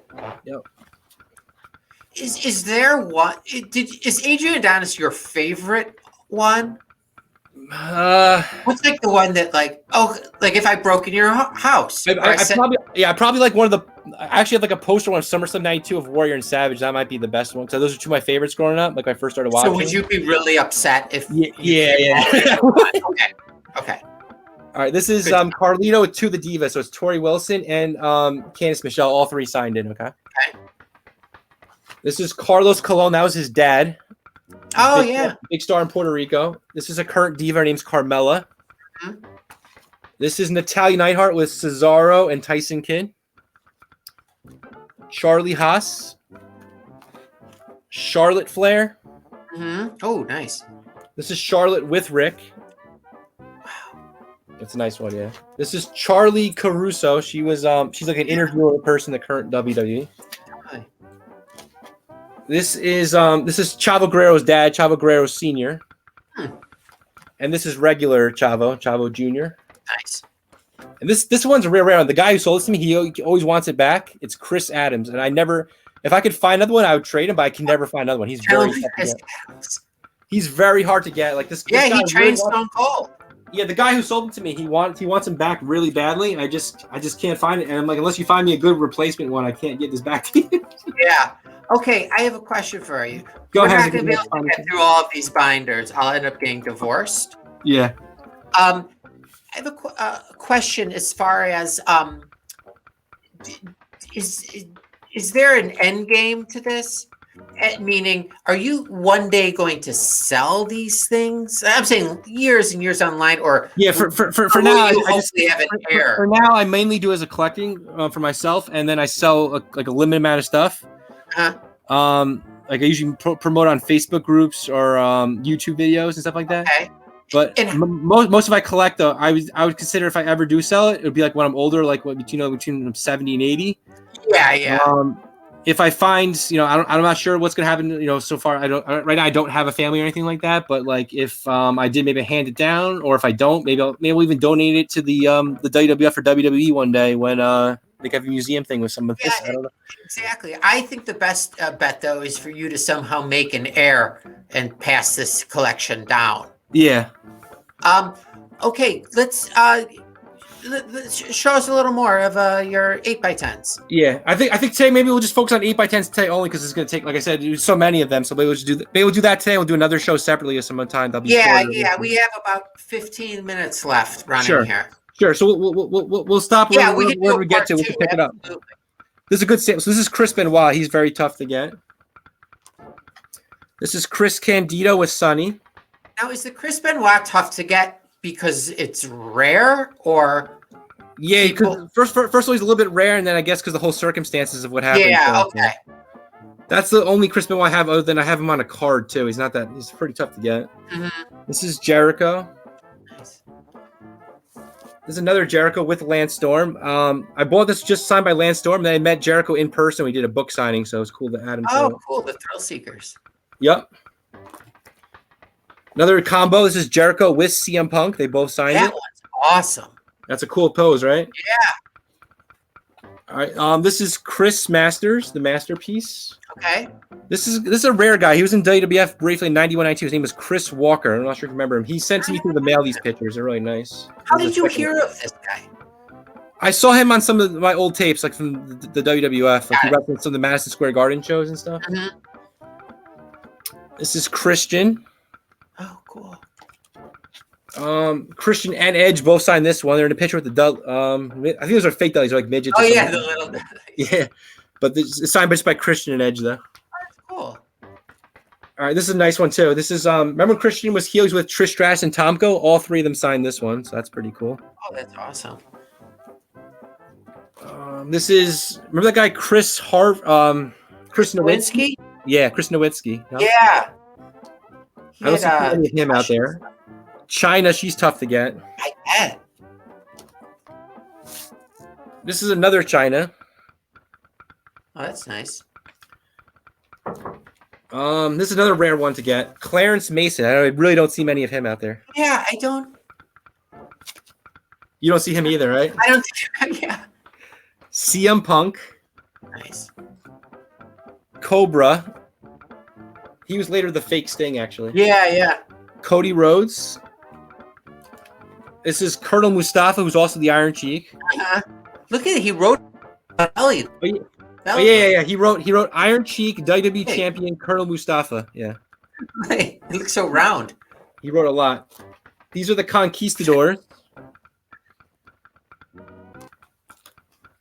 Yep. Is there one? Is Adrian Adonis your favorite one? What's like the one that like like if I broke in your house? I probably like one of the. I actually have like a poster one of SummerSlam '92 of Warrior and Savage. That might be the best one because those are two of my favorites growing up. Like when I first started watching. So would you be really upset if? Yeah. Okay. All right, this is Carlito with To the Diva. So it's Tori Wilson and Candice Michelle. All three signed in. Okay. This is Carlos Colon. That was his dad. Oh, big star in Puerto Rico. This is a current diva. Her name's Carmella. Mm-hmm. This is Natalia Neidhart with Cesaro and Tyson Kidd. Charlie Haas. Charlotte Flair. Mm-hmm. Oh, nice. This is Charlotte with Rick. That's a nice one, yeah. This is Charlie Caruso. She was she's like an interviewer person in the current WWE. Hi. This is Chavo Guerrero's dad, Chavo Guerrero Sr. And this is regular Chavo Jr. Nice. And this one's rare. The guy who sold this to me, he always wants it back. It's Chris Adams. And I never, if I could find another one, I would trade him, but I can never find another one. He's very hard to get. Like this. Yeah, this he trained Stone Cold. Yeah, the guy who sold it to me, he wants him back really badly. I just can't find it. And I'm like, unless you find me a good replacement one, I can't get this back to you. Yeah. Okay, I have a question for you. Go ahead. We're not going to be able to get through all of these binders. I'll end up getting divorced. Yeah. I have a question as far as is there an end game to this? Meaning, are you one day going to sell these things? I'm saying years and years online, or for now, For now, I mainly do as a collecting for myself, and then I sell a limited amount of stuff. Like I usually promote on Facebook groups or YouTube videos and stuff like that. Okay. But most of I collect though, I would consider if I ever do sell it, it would be like when I'm older, like between 70 and 80. Yeah. If I find, I'm not sure what's gonna happen. So far, right now I don't have a family or anything like that. But like if I did, maybe hand it down, or if I don't, maybe we'll even donate it to the WWF or WWE one day when they have a museum thing with some of this. I don't know. Exactly. I think the best bet though is for you to somehow make an heir and pass this collection down. Yeah. Okay. Let's show us a little more of your 8x10s. Yeah, I think today maybe we'll just focus on 8x10s today only because it's going to take, like I said, there's so many of them. So maybe we'll do that today. We'll do another show separately at some time. That'll be yeah. We have about 15 minutes left running here. Sure. So we'll stop where we get to. We can pick it up. This is a good sample. So this is Chris Benoit. He's very tough to get. This is Chris Candido with Sonny. Now, is the Chris Benoit tough to get because it's rare, or? Yeah, because first of all, he's a little bit rare, and then I guess because the whole circumstances of what happened. Yeah, okay. That's the only Chris Benoit I have, other than I have him on a card too. He's pretty tough to get. Mm-hmm. This is Jericho. Nice. There's another Jericho with Lance Storm. I bought this just signed by Lance Storm. Then I met Jericho in person. We did a book signing, so it was cool to add him. Oh, cool! The Thrill Seekers. Yep. Another combo. This is Jericho with CM Punk. They both signed it. That one's awesome. That's a cool pose, right? Yeah. All right. This is Chris Masters, the masterpiece. Okay. This is a rare guy. He was in WWF briefly in 91, 92. His name was Chris Walker. I'm not sure if you remember him. He sent to me through the mail these pictures. They're really nice. How did you hear of this guy? I saw him on some of my old tapes, like from the WWF. Like he referenced some of the Madison Square Garden shows and stuff. Mm-hmm. This is Christian. Oh, cool. Christian and Edge both signed this one. They're in a picture with the I think those are fake dellys, like midgets. Oh yeah, the little. Yeah, but it's signed just by Christian and Edge though. That's cool. All right, this is a nice one too. This is remember Christian was heels with Trish Stratus and Tomko. All three of them signed this one, so that's pretty cool. Oh, that's awesome. This is remember that guy Chris Nowinski? Yeah, Chris Nowinski. No? Yeah. I don't see any of him out there. China, she's tough to get. I bet. This is another China. Oh, that's nice. This is another rare one to get. Clarence Mason. I really don't see many of him out there. Yeah, I don't. You don't see him either, right? I don't see. Yeah. CM Punk. Nice. Cobra. He was later the fake Sting, actually. Yeah. Cody Rhodes. This is Colonel Mustafa, who's also the Iron Cheek. Look at it. He wrote belly. Yeah. He wrote Iron Cheek, WWE champion Colonel Mustafa. Yeah. It looks so round. He wrote a lot. These are the Conquistadors.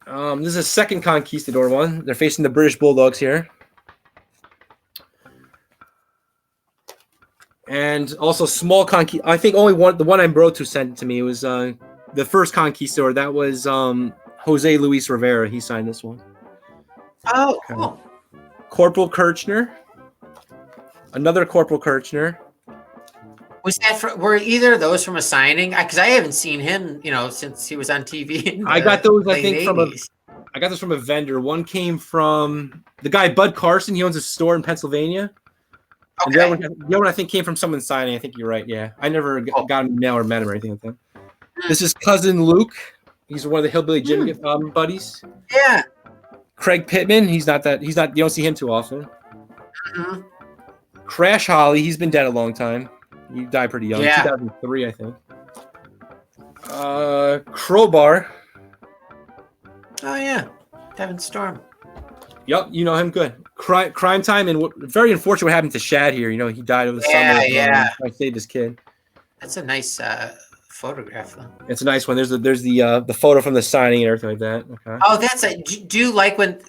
This is a second Conquistador one. They're facing the British Bulldogs here. And also small I think only one. The one I wrote to sent it to me was the first Conquistador. That was Jose Luis Rivera. He signed this one. Oh, cool. Corporal Kirchner. Another Corporal Kirchner. Was that were either of those from a signing? Because I haven't seen him, since he was on TV. I got those. I think 80s. I got this from a vendor. One came from the guy Bud Carson. He owns a store in Pennsylvania. Okay. And the other one I think came from someone signing. I think you're right. Yeah, I never got an email or met him or anything like that. This is Cousin Luke. He's one of the Hillbilly Jim buddies. Yeah. Craig Pittman. He's not. You don't see him too often. Mm-hmm. Crash Holly. He's been dead a long time. He died pretty young. Yeah. 2003, I think. Crowbar. Oh yeah, Devin Storm. Yep, you know him good. Crime Time, and very unfortunate what happened to Shad here. He died over the summer. Yeah. I saved his kid. That's a nice photograph, though. It's a nice one. There's the photo from the signing and everything like that. Okay. Oh, that's a. Do you like when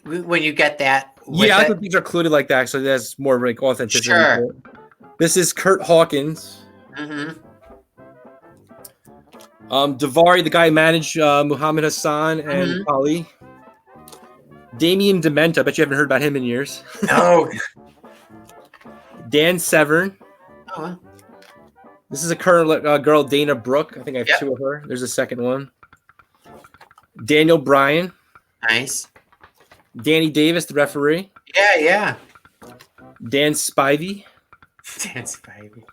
you get that? Yeah, I think these are included like that, so that's more like authenticity. Sure. This is Kurt Hawkins. Mm-hmm. Davari, the guy who managed Muhammad Hassan and Ali. Damian Demento. I bet you haven't heard about him in years. No. Dan Severn. Oh, well. This is a current girl, Dana Brooke. I think I have two of her. There's a second one. Daniel Bryan. Nice. Danny Davis, the referee. Yeah. Dan Spivey. Dan Spivey.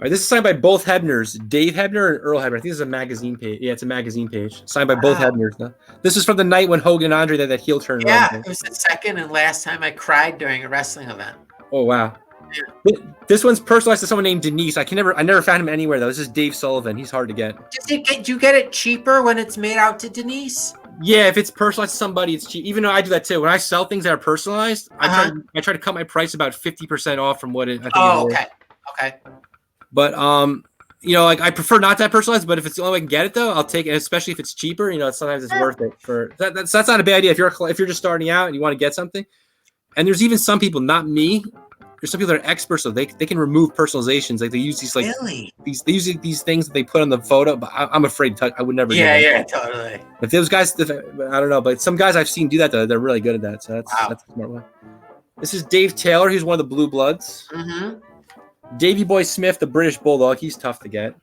All right, this is signed by both Hebners, Dave Hebner and Earl Hebner. I think this is a magazine page. Yeah, it's a magazine page. Signed by both Hebners. Though. This is from the night when Hogan and Andre had that heel turn. Yeah, it was the second and last time I cried during a wrestling event. Oh, wow. Yeah. This one's personalized to someone named Denise. I never found him anywhere, though. This is Dave Sullivan. He's hard to get. Do you get it cheaper when it's made out to Denise? Yeah, if it's personalized to somebody, it's cheap. Even though I do that, too. When I sell things that are personalized, I try to cut my price about 50% off from what it I think it is. Okay. But I prefer not that personalized. But if it's the only way I can get it, though, I'll take it. Especially if it's cheaper, sometimes it's worth it. For that's not a bad idea if you're just starting out and you want to get something. And there's even some people, not me. There's some people that are experts, so they can remove personalizations. Like they use these these things that they put on the photo. But I'm afraid to touch. I would never. Yeah, totally. If those guys, I don't know, but some guys I've seen do that though. They're really good at that. So that's a smart one. This is Dave Taylor. He's one of the Blue Bloods. Mm-hmm. Davey Boy Smith, the British Bulldog. He's tough to get.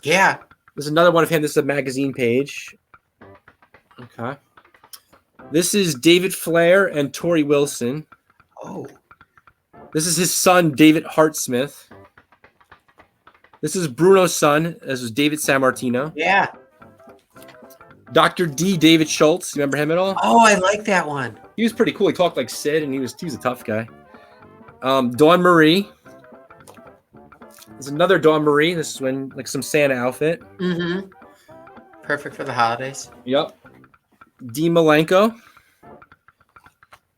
Yeah. There's another one of him. This is a magazine page. Okay. This is David Flair and Tori Wilson. Oh. This is his son, David Hartsmith. This is Bruno's son. This is David Sammartino. Yeah. Dr. D, David Schultz. You remember him at all? Oh, I like that one. He was pretty cool. He talked like Sid, and he was a tough guy. Dawn Marie. There's another Dawn Marie. This is when like some Santa outfit. Mm-hmm. Perfect for the holidays. Yep. D. Malenko.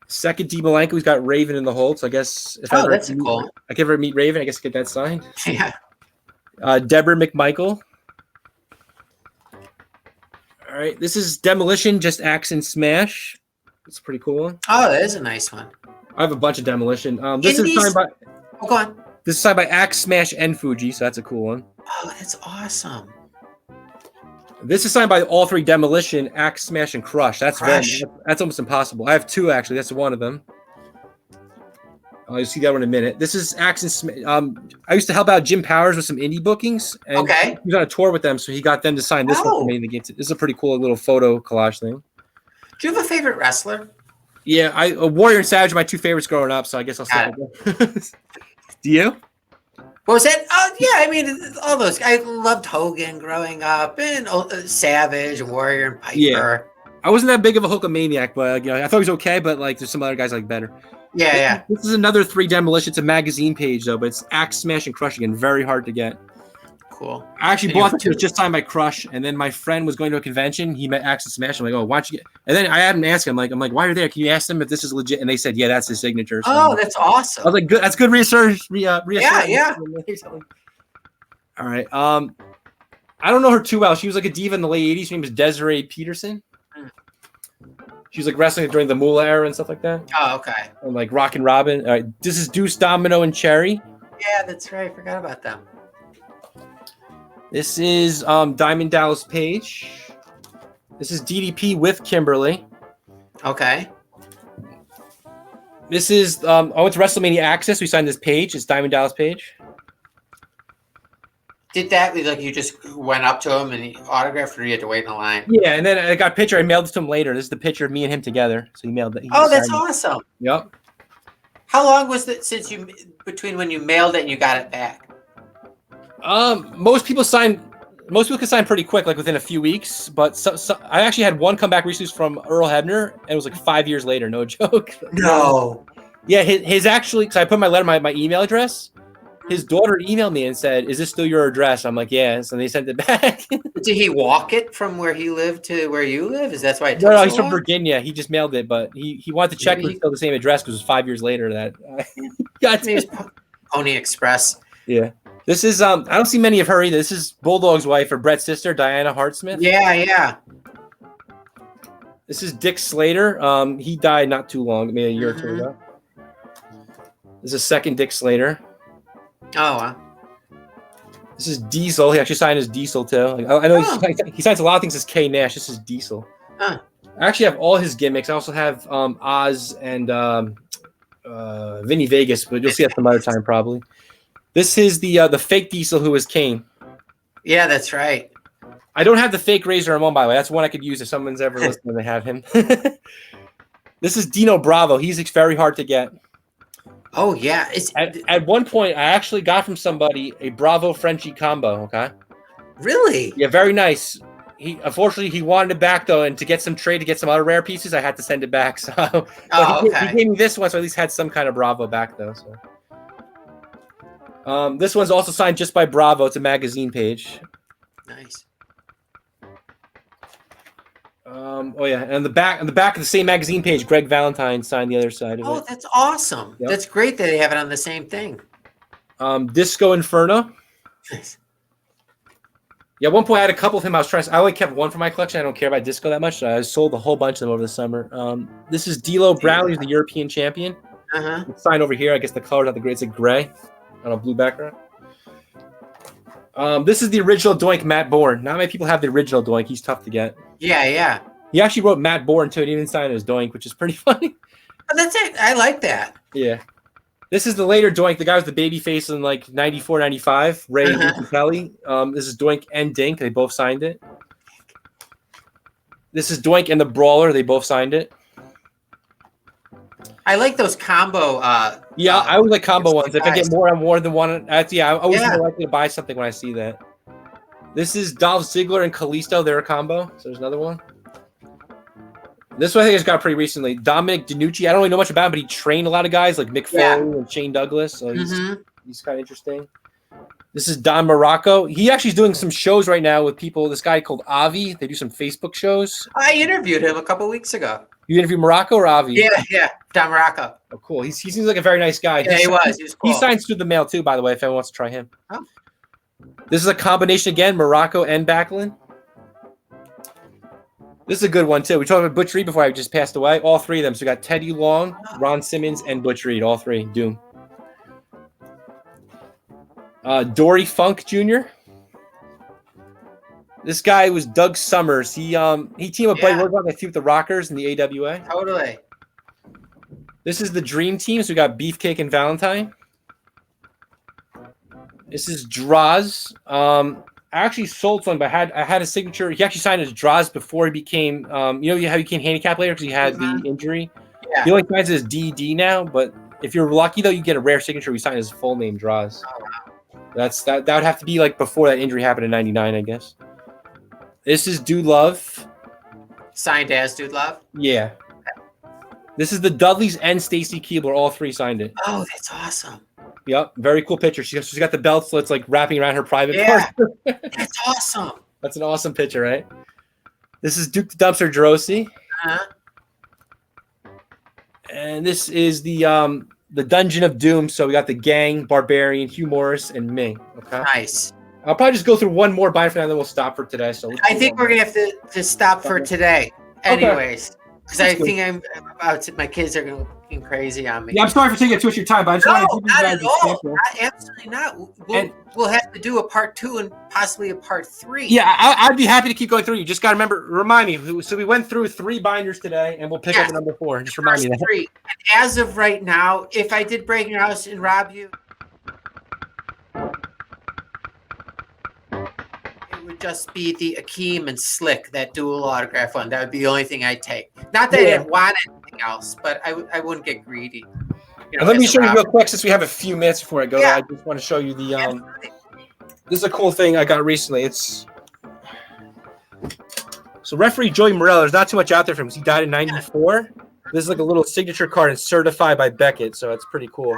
Second D. Malenko. He's got Raven in the hold. So I guess if that's cool. I can ever meet Raven, I guess I get that signed. Yeah. Deborah McMichael. All right. This is Demolition, just Axe and Smash. It's a pretty cool one. Oh, that is a nice one. I have a bunch of Demolition. This is signed by. Oh, go on. This is signed by Axe, Smash, and Fuji, so that's a cool one. Oh, that's awesome. This is signed by all three: Demolition, Axe, Smash, and Crush. That's almost impossible. I have two actually. That's one of them. You'll see that one in a minute. This is Axe and Smash. I used to help out Jim Powers with some indie bookings, and he was on a tour with them, so he got them to sign this one for me. This is a pretty cool little photo collage thing. Do you have a favorite wrestler? Yeah, Warrior and Savage are my two favorites growing up, so I guess I'll start with them. Do you? What was that? Oh, yeah. I mean, all those. I loved Hogan growing up, and Savage, Warrior, and Piper. Yeah. I wasn't that big of a Hulkamaniac, but I thought he was okay. But like, there's some other guys I like better. Yeah. This is another three Demolition. It's a magazine page though, but it's Axe, Smash, and Crush again. Very hard to get. cool. I actually And bought your- it. It was just signed by Crush, and then my friend was going to a convention. He met Axel Smash. I'm like, oh, why don't you get? And then I had him ask him, I'm like, why are you there? Can you ask them if this is legit? And they said, yeah, that's his signature. So Oh, that's awesome. I was like, good. That's good research. Yeah. All right. I don't know her too well. She was like a diva in the late '80s. Her name was Desiree Peterson. She was like wrestling during the Moolah era and stuff like that. Oh, okay. And like Rockin' Robin. All right. This is Deuce, Domino, and Cherry. Yeah, that's right. I forgot about them. This is Diamond Dallas Page. This is DDP with Kimberly. Okay. This is I went to WrestleMania Access. We signed this page. It's Diamond Dallas Page. Did that like you just went up to him and he autographed, or you had to wait in a line? Yeah, and then I got a picture. I mailed it to him later. This is the picture of me and him together. So he mailed it. Oh, that's awesome. Yep. How long was it since between when you mailed it and you got it back? Most people can sign pretty quick, like within a few weeks. But I actually had one come back recently from Earl Hebner, and it was like 5 years later. No joke. No. Yeah, his actually, because I put my letter, my email address. His daughter emailed me and said, "Is this still your address?" I'm like, "Yes," and they sent it back. Did he walk it from where he lived to where you live? Is that why it took No, so he's from long? Virginia. He just mailed it, but he wanted to check if Maybe it's still the same address because it was 5 years later that got Maybe it's Pony Express. Yeah. This is I don't see many of her either. This is Bulldog's wife or Brett's sister, Diana Hartsmith. Yeah. This is Dick Slater. He died not too long, maybe a year or two ago. This is second Dick Slater. Oh, wow. This is Diesel. He actually signed as Diesel too. Like, I know he signs a lot of things as K Nash. This is Diesel. Huh. I actually have all his gimmicks. I also have Oz and Vinny Vegas, but you'll see that some other time probably. This is the fake Diesel who is Kane. Yeah, that's right. I don't have the fake Razor Ramon, by the way. That's one I could use if someone's ever listening to have him. This is Dino Bravo. He's very hard to get. Oh, yeah. At one point, I actually got from somebody a Bravo Frenchie combo. Okay. Really? Yeah, very nice. Unfortunately he wanted it back though, and to get some other rare pieces, I had to send it back. So, he gave me this one, so at least had some kind of Bravo back though. So, this one's also signed just by Bravo. It's a magazine page. Nice. Oh yeah, and on the back of the same magazine page, Greg Valentine signed the other side of it. Oh, that's awesome. Yep. That's great that they have it on the same thing. Disco Inferno. Yeah, at one point I had a couple of him. I only kept one for my collection. I don't care about Disco that much, so I sold a whole bunch of them over the summer. This is D'Lo Brown. He's the European champion. It's signed over here. I guess the color's not the great. It's a gray on a blue background. This is the original Doink, Matt Bourne. Not many people have the original Doink. He's tough to get. Yeah. He actually wrote Matt Bourne too. He didn't sign his Doink, which is pretty funny. Oh, that's it. I like that. Yeah. This is the later Doink. The guy with the baby face in like 94, 95. Ray Kelly. This is Doink and Dink. They both signed it. This is Doink and the Brawler. They both signed it. I like those combo. Yeah, I always like combo ones. If I get more than one, I'm always more likely to buy something when I see that. This is Dolph Ziggler and Kalisto. They're a combo. So there's another one. This one I think I just got pretty recently. Dominic DiNucci. I don't really know much about him, but he trained a lot of guys like Mick Foley and Shane Douglas. So he's kind of interesting. This is Don Morocco. He actually is doing some shows right now with people. This guy called Avi. They do some Facebook shows. I interviewed him a couple weeks ago. You interviewed Morocco or Avi? Yeah. Don Morocco. Oh, cool. He seems like a very nice guy. Yeah, he was cool. He signs through the mail too, by the way, if anyone wants to try him. Oh. This is a combination again, Morocco and Backlund. This is a good one too. We talked about Butch Reed before I just passed away. All three of them. So we got Teddy Long, Ron Simmons, and Butch Reed. All three. Doom. Dory Funk Jr. This guy was Doug Summers. He teamed with Buddy Roadblock with the Rockers in the AWA. Totally. This is the Dream Team. So we got Beefcake and Valentine. This is Droz. I actually sold one, but I had a signature. He actually signed as Droz before he became, how he became handicapped later because he had the injury. Yeah. He only signs as DD now, but if you're lucky though, you get a rare signature. We sign his full name, Droz. Oh, wow. That would have to be like before that injury happened in '99, I guess. This is Dude Love. Signed as Dude Love? Yeah. This is the Dudleys and Stacy Keebler. All three signed it. Oh, that's awesome. Yep, very cool picture. She's got the belt slits like wrapping around her private Yeah, part. that's awesome. That's an awesome picture, right? This is Duke the Dumpster Drosy. Uh-huh. And this is the Dungeon of Doom. So we got the gang, Barbarian, Hugh Morris, and Ming. Okay. Nice. I'll probably just go through one more bind for now, and then we'll stop for today. So I think we're gonna have to stop for today, anyways, because I think I'm about to, my kids are going crazy on me. Yeah, I'm sorry for taking up too much of your time, but I just No, wanted to not give at you guys all. Absolutely not. And- We'll have to do a part 2 and possibly a part 3. Yeah, I'd be happy to keep going through. You just got to remind me. So we went through 3 binders today, and we'll pick up number 4. Just remind me that. 3. And as of right now, if I did break your house and rob you, it would just be the Akeem and Slick, that dual autograph one. That would be the only thing I'd take. Not that I didn't want anything else, but I wouldn't get greedy. You know, Let me show you real quick, since we have a few minutes before I go. Yeah. I just want to show you the. This is a cool thing I got recently. It's so referee Joey Morello. There's not too much out there for him because he died in '94. This is like a little signature card and certified by Beckett, so it's pretty cool.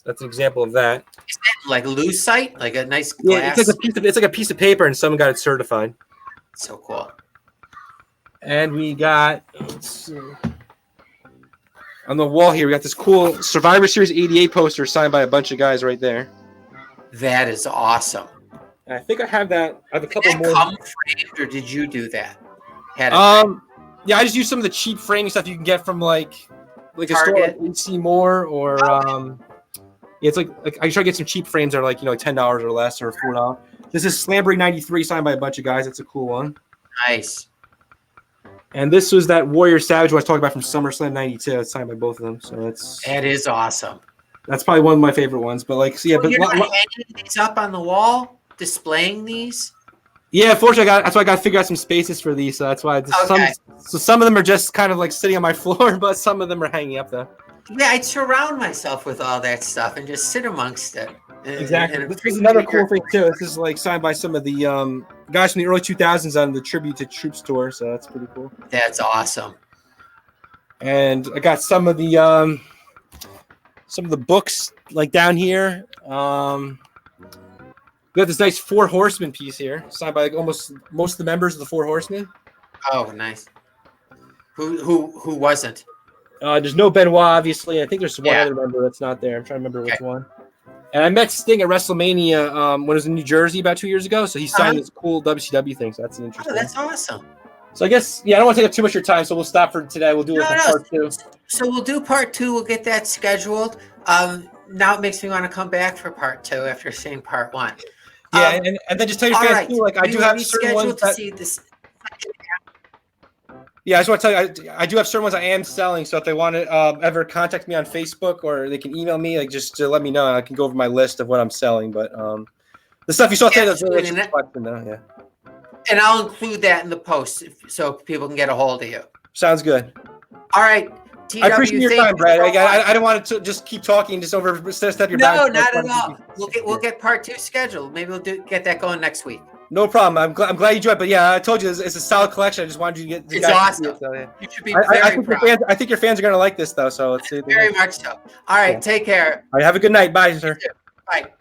That's an example of that. Is that like lucite, like a nice Yeah, glass? it's like a piece of paper, and someone got it certified. So cool. And we got, let's see, on the wall here, we got this cool Survivor Series '88 poster signed by a bunch of guys right there. That is awesome. And I think I have that. I have a couple Did that more. come framed, or did you do that? Yeah, I just use some of the cheap framing stuff you can get from like a store Target. like AC Moore or it's like I try to get some cheap frames that are like $10 or less or $4. This is Slambury '93 signed by a bunch of guys. That's a cool one. Nice. And this was that Warrior Savage who I was talking about from SummerSlam '92. It's signed by both of them. So That is awesome. that's probably one of my favorite ones. But like, so yeah, So but you're not hanging these up on the wall, displaying these? yeah, unfortunately, that's why I got to figure out some spaces for these. So that's why some of them are just kind of like sitting on my floor, but some of them are hanging up though. Yeah, I'd surround myself with all that stuff and just sit amongst it. Exactly. This is another cool thing too. This is like signed by some of the guys from the early 2000s on the Tribute to Troops tour, so that's pretty cool. That's awesome. And I got some of the books like down here. We got this nice 4 Horsemen piece here, signed by like almost most of the members of the 4 Horsemen. Oh, nice. Who wasn't? There's no Benoit, obviously. I think there's one other member that's not there. I'm trying to remember which one. And I met Sting at WrestleMania when I was in New Jersey about 2 years ago. So he signed this cool WCW thing. So that's an interesting. Oh, that's awesome. So I guess, I don't want to take up too much of your time. So we'll stop for today. We'll do it for part 2. So we'll do part 2. We'll get that scheduled. Now it makes me want to come back for part 2 after seeing part 1. Yeah, and then just tell your fans too, like I do have certain ones to see this. Yeah, I just want to tell you, I do have certain ones I am selling. So if they want to ever contact me on Facebook or they can email me, like just to let me know, I can go over my list of what I'm selling. But the stuff you saw today, that's really interesting though. Yeah. And I'll include that in the post so people can get a hold of you. Sounds good. All right. TW, I appreciate your time, Brad. I don't want to just keep talking, just step your back. No, not at all. We'll get part 2 scheduled. Maybe we'll get that going next week. No problem. I'm glad you enjoyed it. But yeah, I told you it's a solid collection. I just wanted you to get. It's awesome. It, so, yeah. You should be very proud. I think your fans are going to like this though. So let's see. Very much so. All right. Take care. All right. Have a good night. Bye, sir. Bye.